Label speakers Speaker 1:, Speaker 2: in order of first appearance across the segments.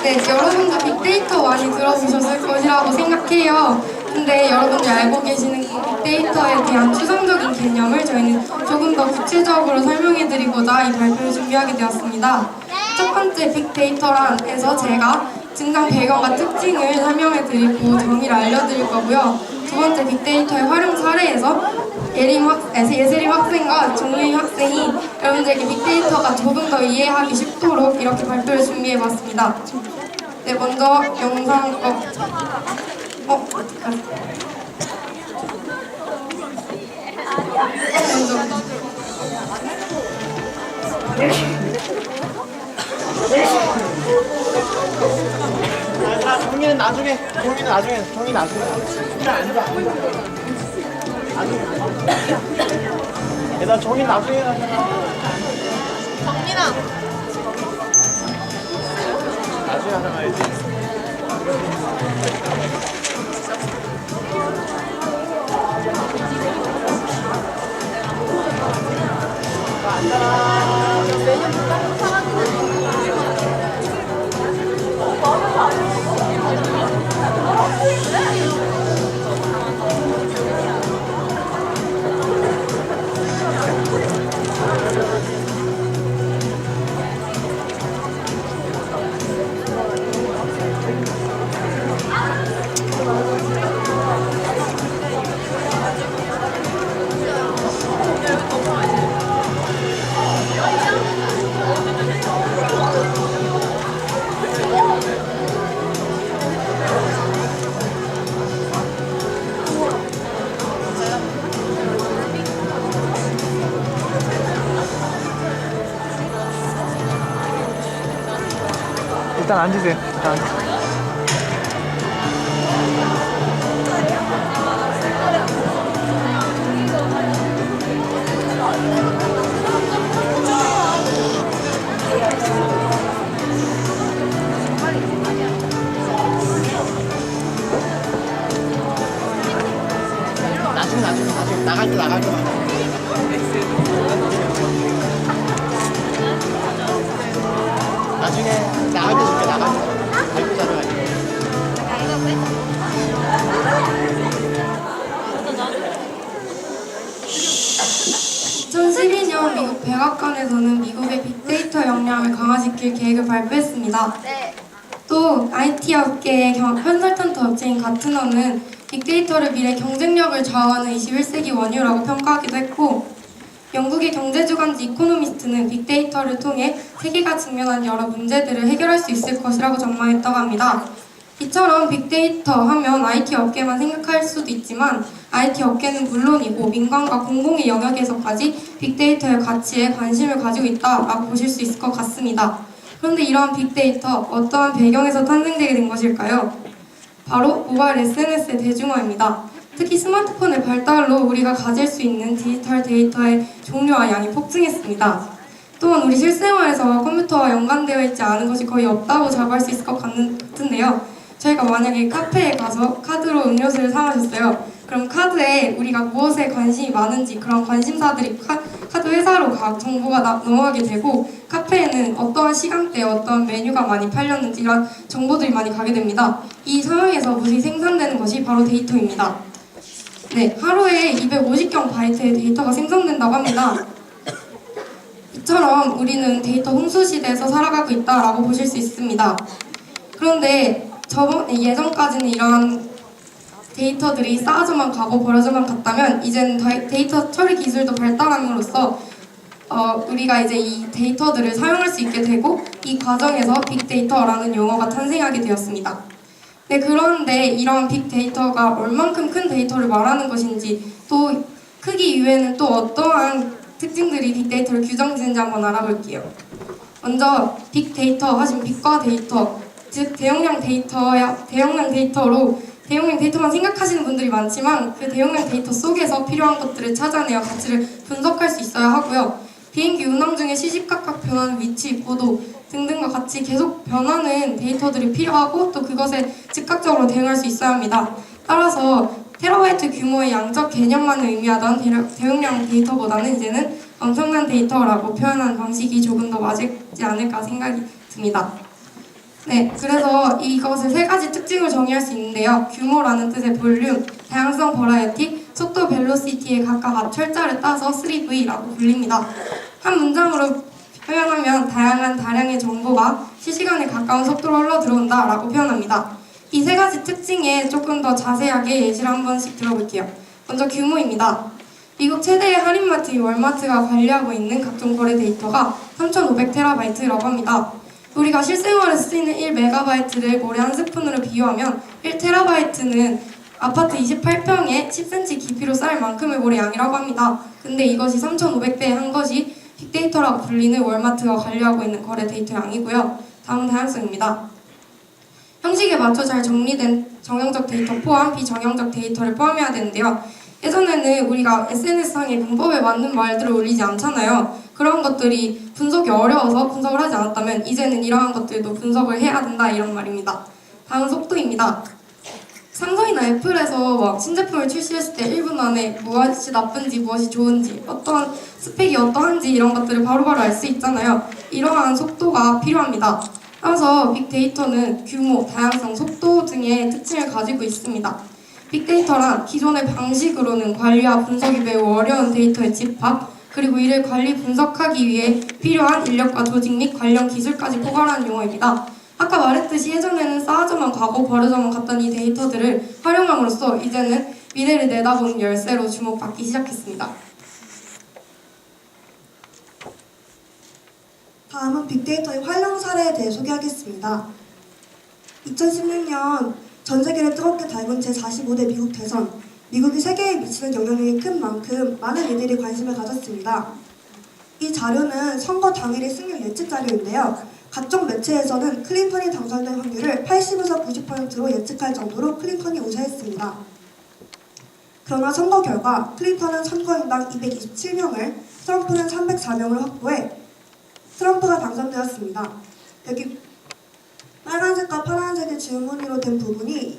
Speaker 1: 네, 여러분도 빅데이터 많이 들어보셨을 것이라고 생각해요. 근데 여러분들이 알고 계시는 빅데이터에 대한 추상적인 개념을 저희는 조금 더 구체적으로 설명해드리고자 이 발표를 준비하게 되었습니다. 첫 번째 빅데이터란에서 제가 증강 배경과 특징을 설명해드리고 정의를 알려드릴 거고요. 두 번째 빅데이터의 활용 사례에서 예슬림 학생과 정유희 학생이 여러분들에게 빅데이터가 조금 더 이해하기 쉽도록 이렇게 발표를 준비해봤습니다. 네, 먼저 영상
Speaker 2: 정리는 나중에. 얘들아, 정리 나중에 하잖아.
Speaker 3: 정민아.
Speaker 2: 나중에 하자 말지. 일단 앉으세요. 나중에 나갈 때 나중에 나갈 때 줄게. 나갈 때 발표 자료.
Speaker 1: 2012년 미국 백악관에서는 미국의 빅데이터 역량을 강화시킬 계획을 발표했습니다. 또 IT 업계의 컨설턴트 업체인 가트너는 빅데이터를 미래 경쟁력을 좌우하는 21세기 원유라고 평가하기도 했고, 영국의 경제주간지 이코노미스트는 빅데이터를 통해 세계가 직면한 여러 문제들을 해결할 수 있을 것이라고 전망했다고 합니다. 이처럼 빅데이터 하면 IT 업계만 생각할 수도 있지만 IT 업계는 물론이고 민간과 공공의 영역에서까지 빅데이터의 가치에 관심을 가지고 있다라고 보실 수 있을 것 같습니다. 그런데 이러한 빅데이터, 어떠한 배경에서 탄생되게 된 것일까요? 바로 모바일 SNS의 대중화입니다. 특히 스마트폰의 발달로 우리가 가질 수 있는 디지털 데이터의 종류와 양이 폭증했습니다. 또한 우리 실생활에서 컴퓨터와 연관되어 있지 않은 것이 거의 없다고 자부할 수 있을 것 같은데요. 저희가 만약에 카페에 가서 카드로 음료수를 사 마셨어요. 그럼 카드에 우리가 무엇에 관심이 많은지 그런 관심사들이 카드 회사로 각 정보가 넘어가게 되고, 카페에는 어떠한 시간대에 어떠한 메뉴가 많이 팔렸는지 이런 정보들이 많이 가게 됩니다. 이 상황에서 무엇이 생산되는 것이 바로 데이터입니다. 네, 하루에 250경 바이트의 데이터가 생성된다고 합니다. 이처럼 우리는 데이터 홍수 시대에서 살아가고 있다라고 보실 수 있습니다. 그런데 예전까지는 이런 데이터들이 쌓아져만 가고 버려져만 갔다면, 이제는 데이터 처리 기술도 발달함으로써 우리가 이제 이 데이터들을 사용할 수 있게 되고, 이 과정에서 빅데이터라는 용어가 탄생하게 되었습니다. 네, 그런데 이런 빅데이터가 얼만큼 큰 데이터를 말하는 것인지, 또 크기 이외에는 또 어떠한 특징들이 빅데이터를 규정짓는지 한번 알아볼게요. 먼저 빅데이터 하시면 빅과 데이터, 즉 대용량 데이터만 생각하시는 분들이 많지만 그 대용량 데이터 속에서 필요한 것들을 찾아내어 가치를 분석할 수 있어야 하고요. 비행기 운항 중에 시시각각 변하는 위치, 고도 등등과 같이 계속 변하는 데이터들이 필요하고, 또 그것에 즉각적으로 대응할 수 있어야 합니다. 따라서 테라바이트 규모의 양적 개념만을 의미하던 대용량 데이터보다는 이제는 엄청난 데이터라고 표현하는 방식이 조금 더 맞지 않을까 생각이 듭니다. 네, 그래서 이것을 세 가지 특징을 정의할 수 있는데요. 규모라는 뜻의 볼륨, 다양성 버라이어티, 속도 벨로시티에 각각 철자를 따서 3V라고 불립니다. 한 문장으로 표현하면 다양한 다량의 정보가 실시간에 가까운 속도로 흘러 들어온다라고 표현합니다. 이 세 가지 특징에 조금 더 자세하게 예시를 한 번씩 들어볼게요. 먼저 규모입니다. 미국 최대의 할인마트인 월마트가 관리하고 있는 각종 거래 데이터가 3,500TB라고 합니다. 우리가 실생활에서 쓰이는 1MB를 모래 한 스푼으로 비유하면 1TB는 아파트 28평에 10cm 깊이로 쌓일 만큼의 모래 양이라고 합니다. 근데 이것이 3,500배에 한 것이 빅데이터라고 불리는 월마트가 관리하고 있는 거래 데이터 양이고요. 다음은 다양성입니다. 형식에 맞춰 잘 정리된 정형적 데이터 포함 비정형적 데이터를 포함해야 되는데요. 예전에는 우리가 SNS상에 문법에 맞는 말들을 올리지 않잖아요. 그런 것들이 분석이 어려워서 분석을 하지 않았다면 이제는 이러한 것들도 분석을 해야 된다 이런 말입니다. 다음 속도입니다. 삼성이나 애플에서 막 신제품을 출시했을 때 1분 안에 무엇이 나쁜지 무엇이 좋은지 어떤 스펙이 어떠한지 이런 것들을 바로바로 알 수 있잖아요. 이러한 속도가 필요합니다. 따라서 빅데이터는 규모, 다양성, 속도 등의 특징을 가지고 있습니다. 빅데이터란 기존의 방식으로는 관리와 분석이 매우 어려운 데이터의 집합, 그리고 이를 관리 분석하기 위해 필요한 인력과 조직 및 관련 기술까지 포괄하는 용어입니다. 아까 말했듯이 예전에는 쌓아져만 가고 버려져만 갔던 이 데이터들을 활용함으로써 이제는 미래를 내다보는 열쇠로 주목받기 시작했습니다.
Speaker 4: 다음은 빅데이터의 활용 사례에 대해 소개하겠습니다. 2016년 전 세계를 뜨겁게 달군 제45대 미국 대선, 미국이 세계에 미치는 영향력이 큰 만큼 많은 이들이 관심을 가졌습니다. 이 자료는 선거 당일의 승률 예측 자료인데요. 각종 매체에서는 클린턴이 당선될 확률을 80에서 90%로 예측할 정도로 클린턴이 우세했습니다. 그러나 선거 결과 클린턴은 선거인당 227명을, 트럼프는 304명을 확보해 트럼프가 당선되었습니다. 여기 빨간색과 파란색의 줄무늬로 된 부분이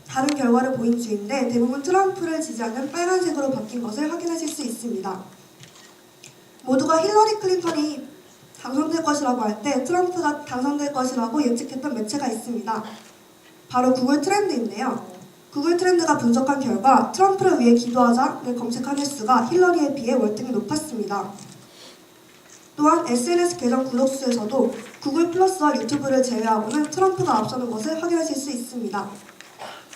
Speaker 4: 다른 결과를 보인 수인데 대부분 트럼프를 지지하는 빨간색으로 바뀐 것을 확인하실 수 있습니다. 모두가 힐러리 클린턴이 당선될 것이라고 할 때 트럼프가 당선될 것이라고 예측했던 매체가 있습니다. 바로 구글 트렌드인데요. 구글 트렌드가 분석한 결과 트럼프를 위해 기도하자를 검색한 횟수가 힐러리에 비해 월등히 높았습니다. 또한 SNS 계정 구독수에서도 구글 플러스와 유튜브를 제외하고는 트럼프가 앞서는 것을 확인하실 수 있습니다.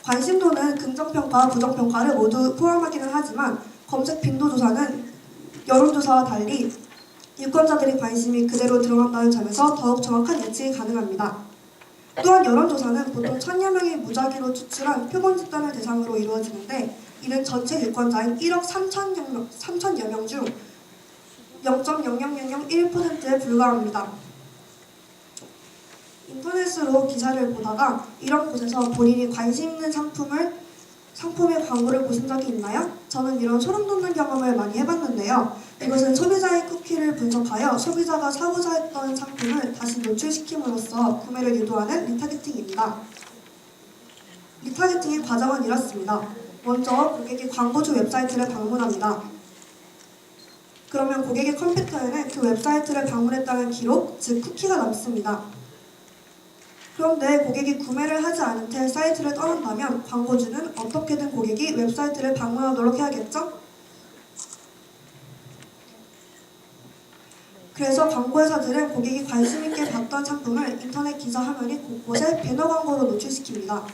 Speaker 4: 관심도는 긍정평가와 부정평가를 모두 포함하기는 하지만 검색 빈도 조사는 여론조사와 달리 유권자들의 관심이 그대로 드러난다는 점에서 더욱 정확한 예측이 가능합니다. 또한 여론조사는 보통 1000여 명의 무작위로 추출한 표본 집단을 대상으로 이루어지는데 이는 전체 유권자인 1억 3천여 명 중 0.00001%에 불과합니다. 인터넷으로 기사를 보다가 이런 곳에서 본인이 관심 있는 상품의 광고를 보신 적이 있나요? 저는 이런 소름 돋는 경험을 많이 해봤는데요. 이것은 소비자의 쿠키를 분석하여 소비자가 사고자 했던 상품을 다시 노출시킴으로써 구매를 유도하는 리타게팅입니다. 리타게팅의 과정은 이렇습니다. 먼저 고객이 광고주 웹사이트를 방문합니다. 그러면 고객의 컴퓨터에는 그 웹사이트를 방문했다는 기록, 즉 쿠키가 남습니다. 그런데 고객이 구매를 하지 않은 채 사이트를 떠난다면 광고주는 어떻게든 고객이 웹사이트를 방문하도록 해야겠죠? 그래서 광고회사들은 고객이 관심있게 봤던 상품을 인터넷 기사 화면이 곳곳에 배너 광고로 노출시킵니다.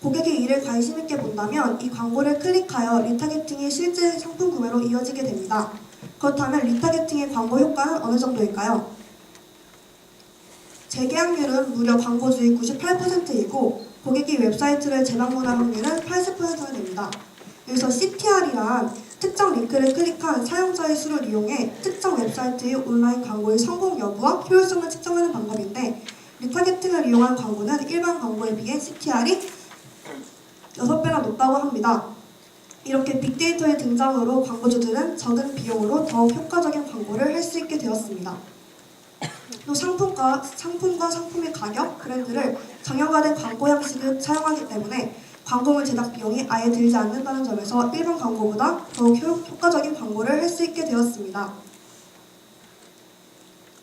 Speaker 4: 고객이 이를 관심있게 본다면 이 광고를 클릭하여 리타게팅이 실제 상품 구매로 이어지게 됩니다. 그렇다면 리타게팅의 광고 효과는 어느 정도일까요? 재계약률은 무려 광고주의 98%이고 고객이 웹사이트를 재방문할 확률은 80%가 됩니다. 여기서 CTR이란 특정 링크를 클릭한 사용자의 수를 이용해 특정 웹사이트의 온라인 광고의 성공 여부와 효율성을 측정하는 방법인데 리타게팅을 이용한 광고는 일반 광고에 비해 CTR이 6배나 높다고 합니다. 이렇게 빅데이터의 등장으로 광고주들은 적은 비용으로 더욱 효과적인 광고를 할 수 있게 되었습니다. 또 상품과 상품의 가격, 브랜드를 정형화된 광고 형식을 사용하기 때문에 광고물 제작 비용이 아예 들지 않는다는 점에서 일반 광고보다 더욱 효과적인 광고를 할 수 있게 되었습니다.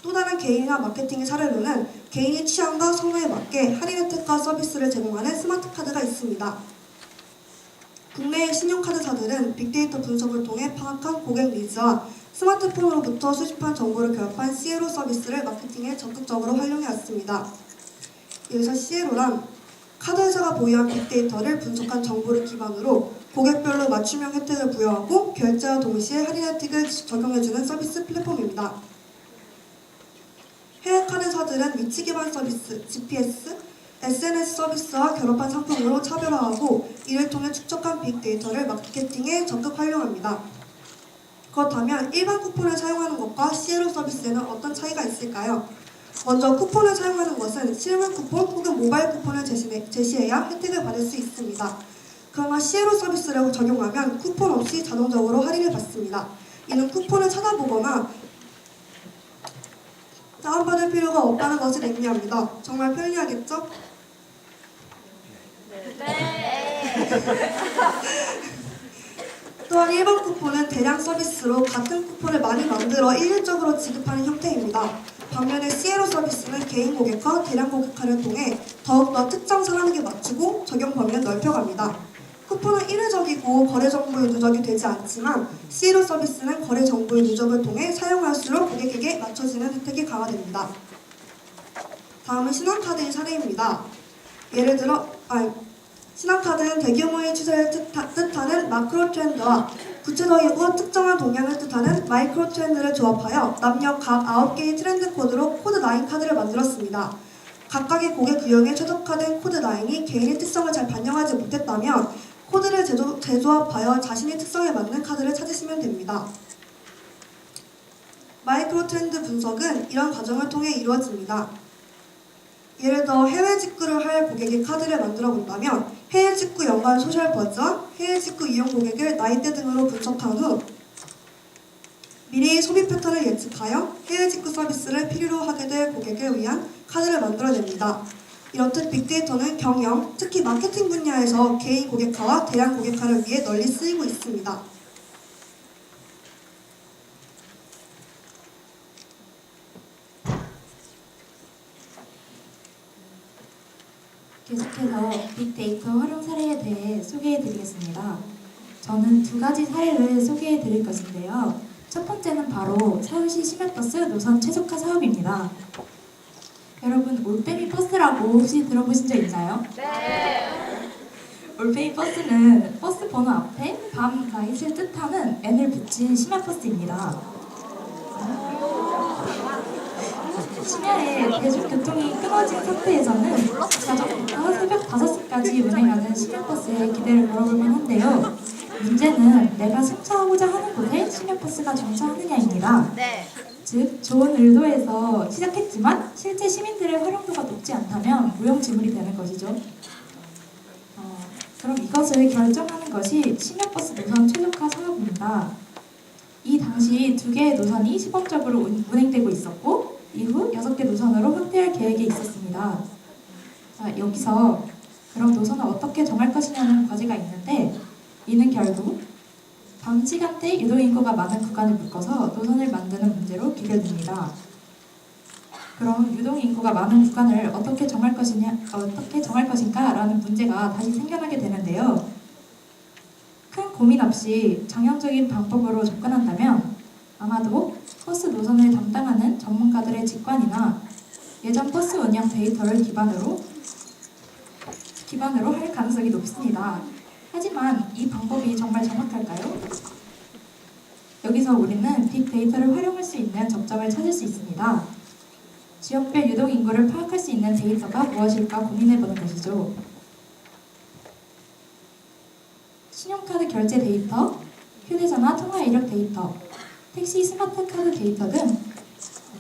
Speaker 4: 또 다른 개인이나 마케팅의 사례로는 개인이 취향과 선호에 맞게 할인 혜택과 서비스를 제공하는 스마트 카드가 있습니다. 국내의 신용카드사들은 빅데이터 분석을 통해 파악한 고객 니즈와 스마트폰으로부터 수집한 정보를 결합한 CLO 서비스를 마케팅에 적극적으로 활용해 왔습니다. 여기서 CLO란 카드 회사가 보유한 빅데이터를 분석한 정보를 기반으로 고객별로 맞춤형 혜택을 부여하고 결제와 동시에 할인 혜택을 적용해주는 서비스 플랫폼입니다. 해외 카드사들은 위치 기반 서비스, GPS, SNS 서비스와 결합한 상품으로 차별화하고 이를 통해 축적한 빅데이터를 마케팅에 적극 활용합니다. 그렇다면 일반 쿠폰을 사용하는 것과 CLO 서비스에는 어떤 차이가 있을까요? 먼저 쿠폰을 사용하는 것은 실물 쿠폰 혹은 모바일 쿠폰을 제시해야 혜택을 받을 수 있습니다. 그러나 CLO 서비스를 적용하면 쿠폰 없이 자동적으로 할인을 받습니다. 이는 쿠폰을 찾아보거나 다운받을 필요가 없다는 것을 의미합니다. 정말 편리하겠죠? 또한 일반 쿠폰은 대량 서비스로 같은 쿠폰을 많이 만들어 일률적으로 지급하는 형태입니다. 반면에 CLO 서비스는 개인 고객과 대량 고객화를 통해 더욱더 특정 사람에게 맞추고 적용 범위를 넓혀갑니다. 쿠폰은 일회적이고 거래 정보의 누적이 되지 않지만 CLO 서비스는 거래 정보의 누적을 통해 사용할수록 고객에게 맞춰지는 혜택이 강화됩니다. 다음은 신한카드의 사례입니다. 예를 들어 신한카드는 대규모의 추세를 뜻하는 마크로 트렌드와 구체적이고 특정한 동향을 뜻하는 마이크로 트렌드를 조합하여 남녀 각 9개의 트렌드 코드로 코드9 카드를 만들었습니다. 각각의 고객 유형에 최적화된 코드9이 개인의 특성을 잘 반영하지 못했다면 코드를 재조합하여 자신의 특성에 맞는 카드를 찾으시면 됩니다. 마이크로 트렌드 분석은 이런 과정을 통해 이루어집니다. 예를 들어 해외 직구를 할 고객의 카드를 만들어 본다면 해외 직구 연관 소셜 버전, 해외 직구 이용 고객을 나이대 등으로 분석한 후 미래의 소비 패턴을 예측하여 해외 직구 서비스를 필요로 하게 될 고객을 위한 카드를 만들어냅니다. 이렇듯 빅데이터는 경영, 특히 마케팅 분야에서 개인 고객화와 대량 고객화를 위해 널리 쓰이고 있습니다.
Speaker 5: 계속해서 빅데이터 활용 사례에 대해 소개해드리겠습니다. 저는 두 가지 사례를 소개해드릴 것인데요. 첫 번째는 바로 서울시 시외버스 노선 최적화 사업입니다. 여러분, 올빼미 버스라고 혹시 들어보신 적 있나요? 네! 올빼미 버스는 버스 번호 앞에 밤 나잇을 뜻하는 N을 붙인 심야버스입니다. 심야에 대중교통이 끊어진 상태에서는 자정부터 새벽 5시까지 운행하는 심야버스에 기대를 걸어볼 만한데요. 문제는 내가 승차하고자 하는 곳에 심야버스가 정차하느냐입니다. 네. 즉, 좋은 의도에서 시작했지만 실제 시민들의 활용도가 높지 않다면 무용지물이 되는 것이죠. 그럼 이것을 결정하는 것이 심야버스 노선 최적화 사업입니다. 이 당시 2개의 노선이 시범적으로 운행되고 있었고 이후 6개 노선으로 확대할 계획이 있었습니다. 자, 여기서 그럼 노선을 어떻게 정할 것이냐는 과제가 있는데 이는 결국 밤 시간대 유동인구가 많은 구간을 묶어서 노선을 만드는 문제로 귀결됩니다. 그럼 유동인구가 많은 구간을 어떻게 정할 것인가라는 문제가 다시 생겨나게 되는데요. 큰 고민 없이 정형적인 방법으로 접근한다면 아마도 버스 노선을 담당하는 전문가들의 직관이나 예전 버스 운영 데이터를 기반으로 할 가능성이 높습니다. 하지만 이 방법이 정말 정확할까요? 여기서 우리는 빅데이터를 활용할 수 있는 접점을 찾을 수 있습니다. 지역별 유동인구를 파악할 수 있는 데이터가 무엇일까 고민해보는 것이죠. 신용카드 결제 데이터, 휴대전화 통화 이력 데이터, 택시 스마트카드 데이터 등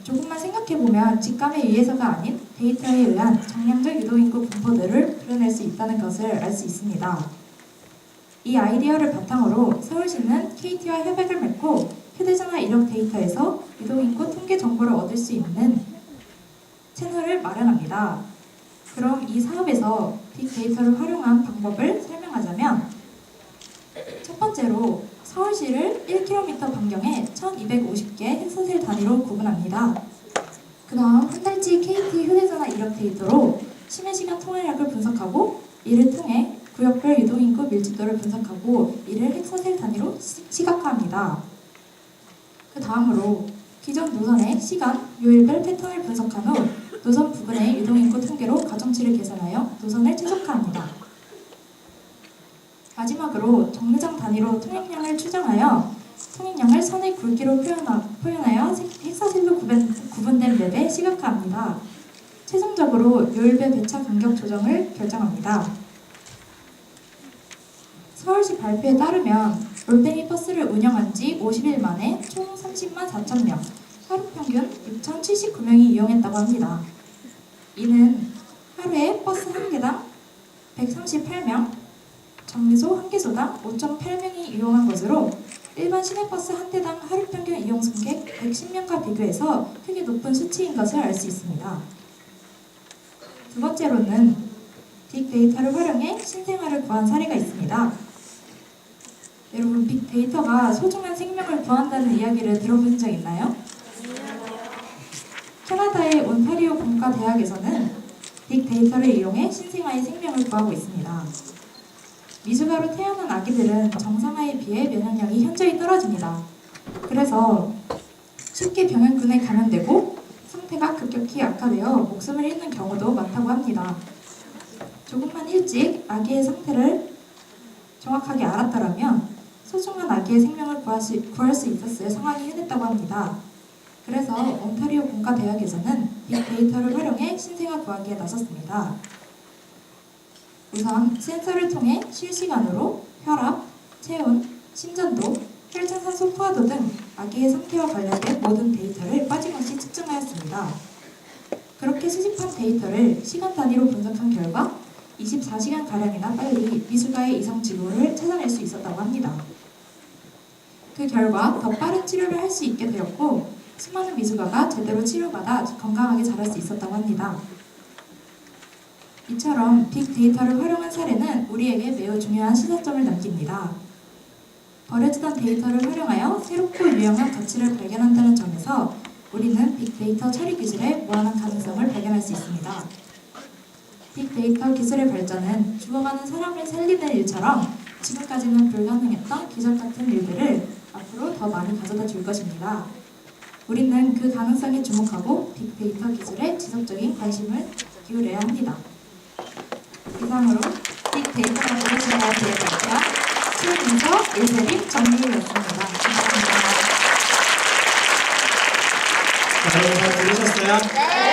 Speaker 5: 조금만 생각해보면 직감에 의해서가 아닌 데이터에 의한 정량적 유동인구 분포들을 그려낼 수 있다는 것을 알 수 있습니다. 이 아이디어를 바탕으로 서울시는 KT와 협약을 맺고 휴대전화 이력 데이터에서 유동인구 통계 정보를 얻을 수 있는 채널을 마련합니다. 그럼 이 사업에서 빅데이터를 활용한 방법을 설명하자면 첫 번째로 서울시를 1km 반경에 1250개 행사셀 단위로 구분합니다. 다음 한 달치 KT 휴대전화 이력 데이터로 쉬는 시간 통화량을 분석하고 이를 통해 구역별 유동인구 밀집도를 분석하고 이를 헥사셀 단위로 시각화합니다. 그 다음으로 기존 노선의 시간, 요일별 패턴을 분석한 후 노선 부근의 유동인구 통계로 가정치를 계산하여 노선을 최적화합니다. 마지막으로 정류장 단위로 통행량을 추정하여 통행량을 선의 굵기로 표현하여 헥사셀로 구분된 맵에 시각화합니다. 최종적으로 요일별 배차 간격 조정을 결정합니다. 서울시 발표에 따르면 올빼미 버스를 운영한 지 50일 만에 총 30만 4천 명, 하루 평균 6,079명이 이용했다고 합니다. 이는 하루에 버스 한 개당 138명, 정류소 한 개소당 5.8명이 이용한 것으로 일반 시내버스 한 대당 하루 평균 이용 승객 110명과 비교해서 크게 높은 수치인 것을 알 수 있습니다. 두 번째로는 빅데이터를 활용해 신생아를 구한 사례가 있습니다. 여러분, 빅데이터가 소중한 생명을 구한다는 이야기를 들어본 적 있나요? 캐나다의 온타리오 공과대학에서는 빅데이터를 이용해 신생아의 생명을 구하고 있습니다. 미숙아로 태어난 아기들은 정상아에 비해 면역력이 현저히 떨어집니다. 그래서 쉽게 병원군에 감염되고 상태가 급격히 악화되어 목숨을 잃는 경우도 많다고 합니다. 조금만 일찍 아기의 상태를 정확하게 알았더라면 소중한 아기의 생명을 구할 수 있었을 상황이 흔했다고 합니다. 그래서 온타리오 공과대학에서는 빅데이터를 활용해 신생아 구하기에 나섰습니다. 우선 센서를 통해 실시간으로 혈압, 체온, 심전도, 혈전산소 포화도 등 아기의 상태와 관련된 모든 데이터를 빠짐없이 측정하였습니다. 그렇게 수집한 데이터를 시간 단위로 분석한 결과 24시간가량이나 빨리 미숙아의 이상 징후를 찾아낼 수 있었다고 합니다. 그 결과 더 빠른 치료를 할 수 있게 되었고 수많은 미숙아가 제대로 치료받아 건강하게 자랄 수 있었다고 합니다. 이처럼 빅데이터를 활용한 사례는 우리에게 매우 중요한 시사점을 남깁니다. 버려지던 데이터를 활용하여 새롭고 유용한 가치를 발견한다는 점에서 우리는 빅데이터 처리 기술의 무한한 가능성을 발견할 수 있습니다. 빅데이터 기술의 발전은 죽어가는 사람을 살리는 일처럼 지금까지는 불가능했던 기적 같은 일들을 앞으로 더 많이 가져다 줄 것입니다. 우리는 그 가능성에 주목하고 빅데이터 기술에 지속적인 관심을 기울여야 합니다. 이상으로 빅데이터가 무엇인가에 대해 발표한 최민서, 예세림, 정리였습니다. 감사합니다.
Speaker 6: 자, 여러분 잘 들으셨어요?